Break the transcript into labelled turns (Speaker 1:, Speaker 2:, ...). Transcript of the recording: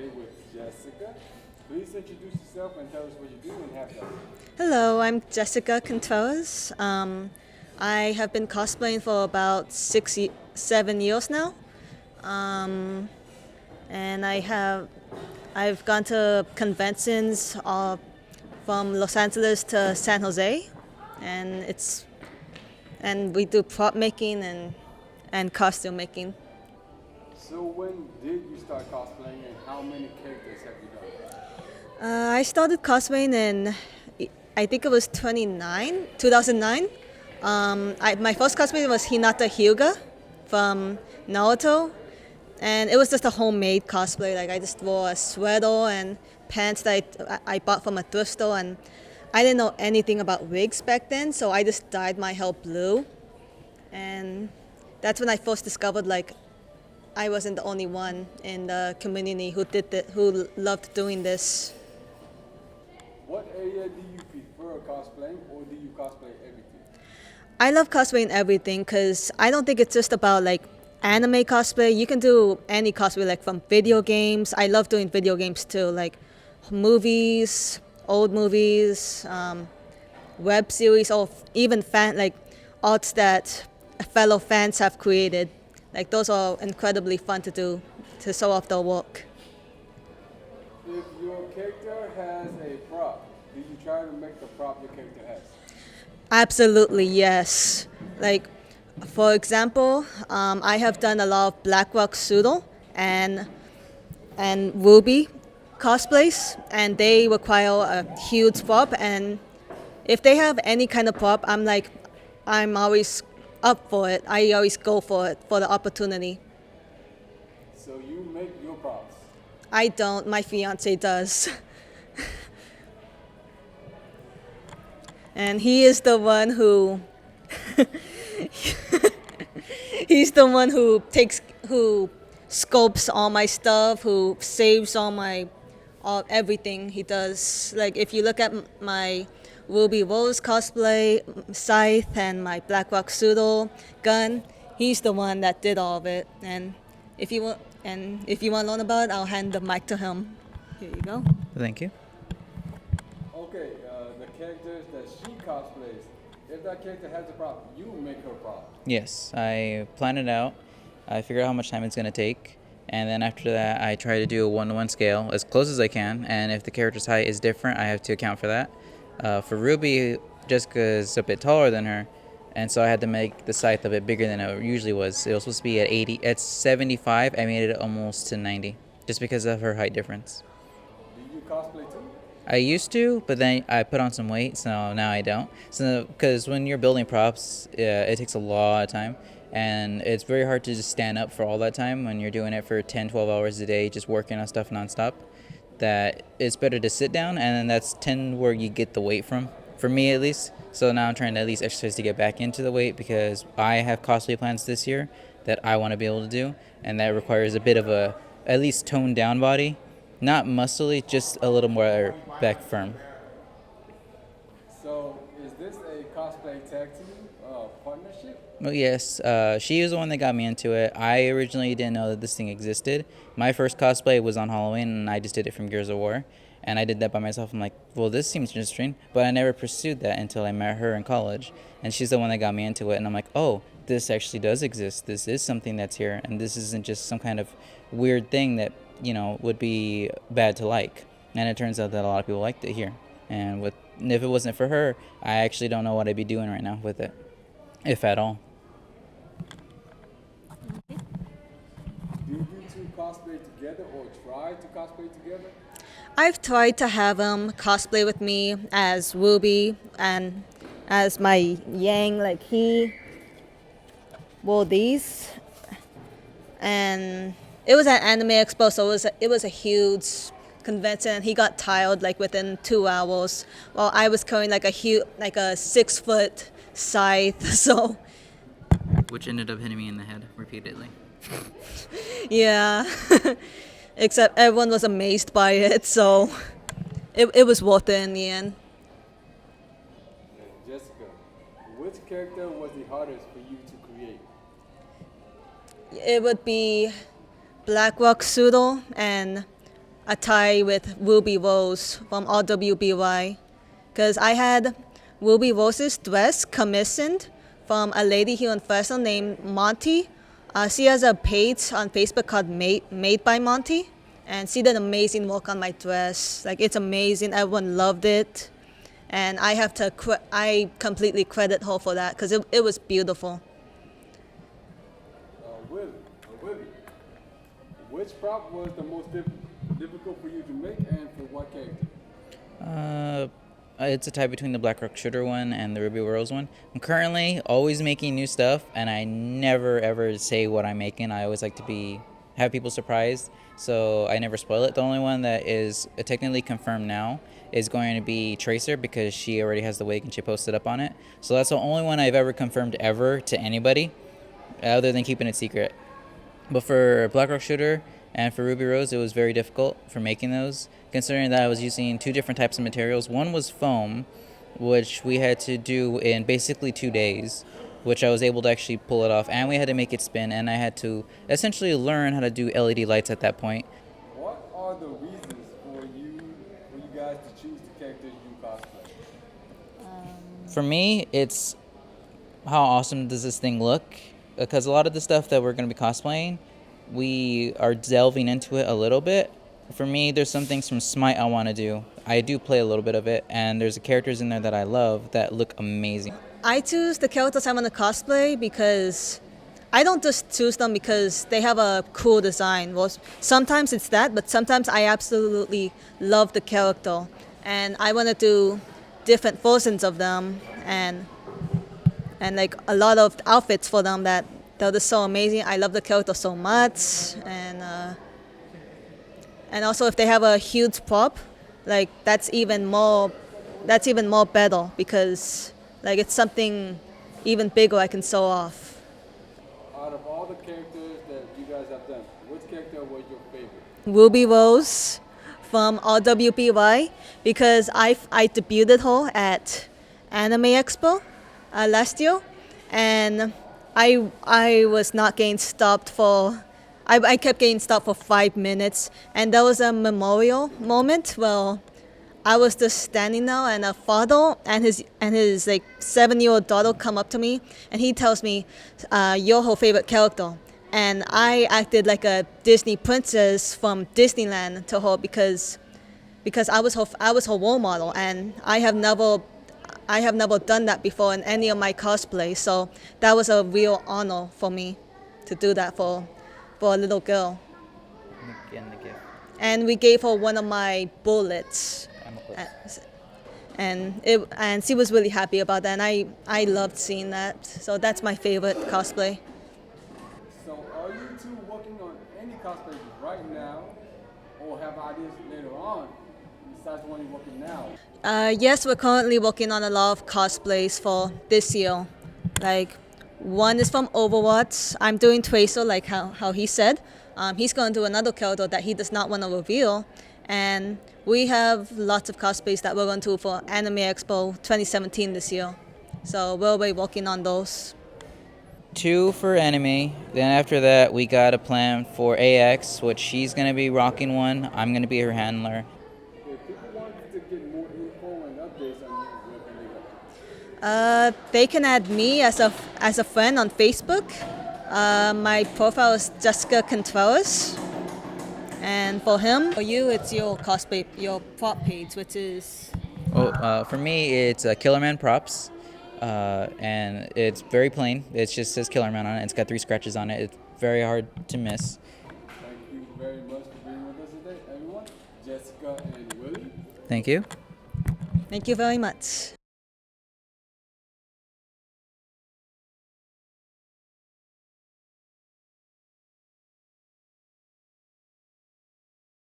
Speaker 1: here with Jessica. Please introduce yourself and tell us what you do and have done.
Speaker 2: Hello, I'm Jessica Contreras. I have been cosplaying for about 7 years now, and I've gone to conventions from Los Angeles to San Jose, and we do prop making and costume making.
Speaker 1: So when did you start cosplaying and how many characters have you done?
Speaker 2: I started cosplaying in, I think it was 2009. My first cosplay was Hinata Hyuga from Naruto, and it was just a homemade cosplay. Like I just wore a sweater and pants that I bought from a thrift store, and I didn't know anything about wigs back then, so I just dyed my hair blue, and that's when I first discovered like I wasn't the only one in the community who loved doing this.
Speaker 1: What area do you prefer cosplaying or do you cosplay everything?
Speaker 2: I love cosplaying everything because I don't think it's just about like anime cosplay. You can do any cosplay, like from video games. I love doing video games too, like movies, old movies, web series, or even arts that fellow fans have created. Like those are incredibly fun to do to show off their work.
Speaker 1: If your character has a prop, do you try to make the prop your character has?
Speaker 2: Absolutely, yes. Like, for example, I have done a lot of Blackrock Pseudo and Ruby cosplays, and they require a huge prop. And if they have any kind of prop, I'm always up for it. I always go for it for the opportunity.
Speaker 1: So you make your props.
Speaker 2: I don't. My fiance does. And he is the one who he's the one who scopes all my stuff, who saves all everything he does. Like if you look at my Ruby Rose cosplay, scythe, and my Blackrock pseudo gun, he's the one that did all of it. If you want to learn about it, I'll hand the mic to him. Here you go.
Speaker 3: Thank you.
Speaker 1: Okay, the characters that she cosplays, if that character has a prop, you make her prop.
Speaker 3: Yes, I plan it out. I figure out how much time it's going to take. And then after that, I try to do a one-to-one scale as close as I can. And if the character's height is different, I have to account for that. For Ruby, Jessica is a bit taller than her. And so I had to make the scythe a bit bigger than it usually was. It was supposed to be at 80. At 75, I made it almost to 90. Just because of her height difference.
Speaker 1: Do you cosplay too?
Speaker 3: I used to, but then I put on some weight, so now I don't. So, because when you're building props, it takes a lot of time, and it's very hard to just stand up for all that time when you're doing it for 10, 12 hours a day, just working on stuff nonstop. That it's better to sit down, and then that's 10 where you get the weight from, for me at least. So now I'm trying to at least exercise to get back into the weight because I have cosplay plans this year that I want to be able to do, and that requires a bit of a at least toned down body. Not muscly, just a little more back firm.
Speaker 1: So is this a cosplay tag team partnership?
Speaker 3: Well, yes, she was the one that got me into it. I originally didn't know that this thing existed. My first cosplay was on Halloween, and I just did it from Gears of War. And I did that by myself. I'm like, well, this seems interesting. But I never pursued that until I met her in college. And she's the one that got me into it. And I'm like, oh, this actually does exist. This is something that's here. And this isn't just some kind of weird thing that, would be bad to like. And it turns out that a lot of people liked it here. And if it wasn't for her, I actually don't know what I'd be doing right now with it, if at all.
Speaker 1: Do you two cosplay together or try to cosplay together?
Speaker 2: I've tried to have him cosplay with me as Ruby and as my Yang. Like he wore these, and it was at Anime Expo, so it was a huge convention. And he got tired like within 2 hours, while I was carrying like a 6-foot scythe. So
Speaker 3: Which ended up hitting me in the head repeatedly.
Speaker 2: yeah. Except everyone was amazed by it, so it was worth it in the end.
Speaker 1: Jessica, which character was the hardest for you to create?
Speaker 2: It would be Blackrock Pseudo and a tie with Ruby Rose from RWBY, because I had Ruby Rose's dress commissioned from a lady here in Fresno named Monty. She has a page on Facebook called Made by Monty, and she did amazing work on my dress. Like, it's amazing. Everyone loved it, and I completely credit her for that because it was beautiful.
Speaker 1: Willie, which prop was the most difficult for you to make, and for what character?
Speaker 3: It's a tie between the Black Rock Shooter one and the Ruby Rose one. I'm currently always making new stuff, and I never ever say what I'm making. I always like to have people surprised, so I never spoil it. The only one that is technically confirmed now is going to be Tracer, because she already has the wig and she posted up on it. So that's the only one I've ever confirmed ever to anybody, other than keeping it secret. But for Black Rock Shooter and for Ruby Rose, it was very difficult for making those, considering that I was using two different types of materials. One was foam, which we had to do in basically 2 days, which I was able to actually pull it off, and we had to make it spin, and I had to essentially learn how to do LED lights at that point.
Speaker 1: What are the reasons for you guys to choose the characters you cosplay?
Speaker 3: For me, it's how awesome does this thing look, because a lot of the stuff that we're going to be cosplaying, we are delving into it a little bit. For me, there's some things from Smite I want to do. I do play a little bit of it, and there's characters in there that I love that look amazing.
Speaker 2: I choose the characters I want to cosplay because I don't just choose them because they have a cool design. Well, sometimes it's that, but sometimes I absolutely love the character, and I want to do different versions of them, and like a lot of outfits for them that they're just so amazing. I love the character so much, and also if they have a huge prop, like that's even more better, because like it's something even bigger I can show off.
Speaker 1: Out of all the characters that you guys have done, which character was your favorite?
Speaker 2: Ruby Rose from RWBY, because I debuted her at Anime Expo last year, and I was not getting stopped for. I kept getting stopped for 5 minutes, and there was a memorial moment where I was just standing there, and a father and his like 7-year-old daughter come up to me, and he tells me, "You're her favorite character," and I acted like a Disney princess from Disneyland to her because I was her role model, and I have never done that before in any of my cosplays, so that was a real honor for me to do that for a little girl. And we gave her one of my bullets, and she was really happy about that, and I loved seeing that. So that's my favorite cosplay.
Speaker 1: So are you two working on any cosplays right now, or have ideas later on besides the one you're working now?
Speaker 2: Yes, we're currently working on a lot of cosplays for this year. Like, one is from Overwatch. I'm doing Tracer, like how he said. He's going to do another character that he does not want to reveal. And we have lots of cosplays that we're going to do for Anime Expo 2017 this year. So we'll be working on those.
Speaker 3: 2 for anime. Then after that, we got a plan for AX, which she's going to be rocking one. I'm going to be her handler.
Speaker 1: If people want to get more info and updates on you, where can they go?
Speaker 2: They can add me as a friend on Facebook. My profile is Jessica Contreras. And for you, it's your cosplay, your prop page, which is...
Speaker 3: For me, it's Killerman Props, and it's very plain. It just says Killerman on it. It's got 3 scratches on it. It's very hard to miss.
Speaker 1: Thank you very much for being with us today, everyone. Jessica and Willie.
Speaker 3: Thank you.
Speaker 2: Thank you very much.